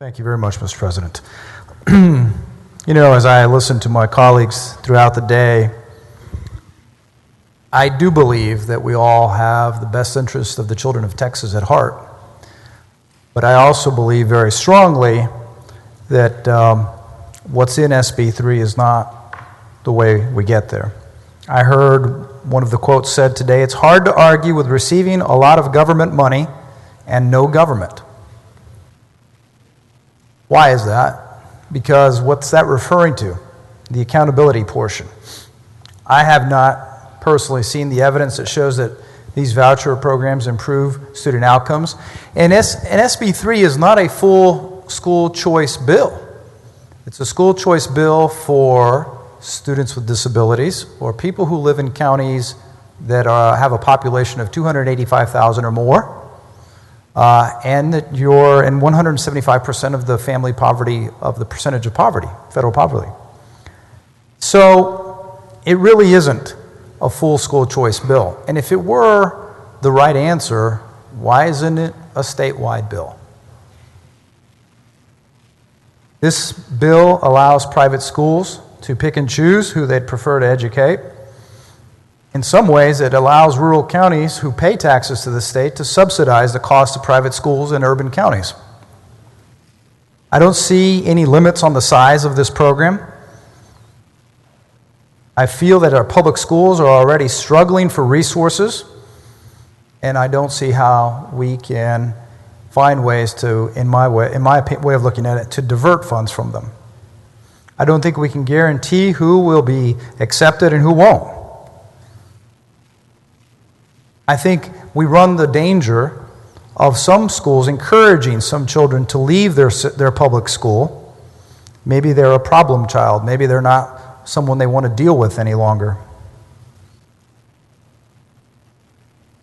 Thank you very much, Mr. President. You know, as I listen to my colleagues throughout the day, I do believe that we all have the best interest of the children of Texas at heart. But I also believe very strongly that what's in SB 3 is not the way we get there. I heard one of the quotes said today, "It's hard to argue with receiving a lot of government money and no government." Why is that? Because what's that referring to? The accountability portion. I have not personally seen the evidence that shows that these voucher programs improve student outcomes. And SB 3 is not a full school choice bill. It's a school choice bill for students with disabilities or people who live in counties that have a population of 285,000 or more. And that you're in 175% of the family poverty, of the percentage of poverty, federal poverty. So it really isn't a full school choice bill. And if it were the right answer, why isn't it a statewide bill? This bill allows private schools to pick and choose who they'd prefer to educate. In some ways, it allows rural counties who pay taxes to the state to subsidize the cost of private schools in urban counties. I don't see any limits on the size of this program. I feel that our public schools are already struggling for resources, and I don't see how we can find ways to, in my way of looking at it, to divert funds from them. I don't think we can guarantee who will be accepted and who won't. I think we run the danger of some schools encouraging some children to leave their public school. Maybe they're a problem child. Maybe they're not someone they want to deal with any longer.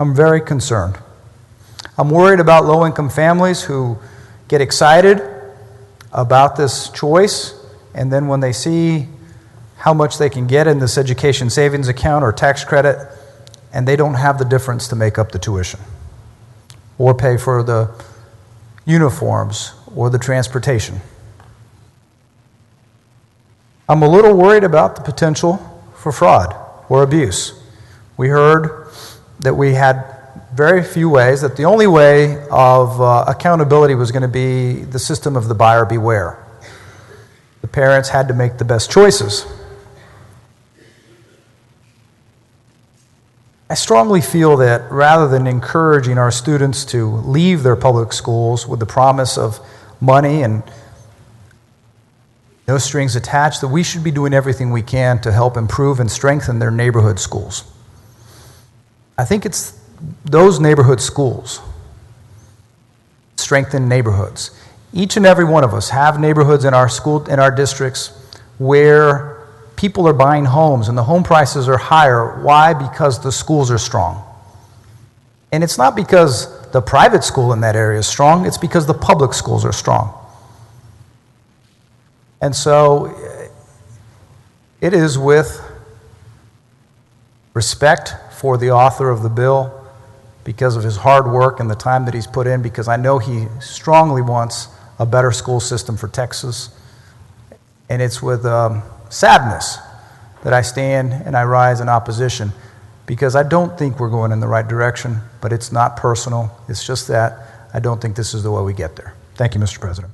I'm very concerned. I'm worried about low-income families who get excited about this choice, and then when they see how much they can get in this education savings account or tax credit, and they don't have the difference to make up the tuition or pay for the uniforms or the transportation. I'm a little worried about the potential for fraud or abuse. We heard that we had very few ways, that the only way of accountability was going to be the system of the buyer beware. The parents had to make the best choices. I strongly feel that rather than encouraging our students to leave their public schools with the promise of money and no strings attached, that we should be doing everything we can to help improve and strengthen their neighborhood schools. I think it's those neighborhood schools, strengthen neighborhoods. Each and every one of us have neighborhoods in our school, in our districts, where people are buying homes and the home prices are higher. Why? Because the schools are strong. And it's not because the private school in that area is strong, it's because the public schools are strong. And so it is with respect for the author of the bill, because of his hard work and the time that he's put in, because I know he strongly wants a better school system for Texas. And it's with sadness that I stand and I rise in opposition, because I don't think we're going in the right direction, but it's not personal. It's just that I don't think this is the way we get there. Thank you, Mr. President.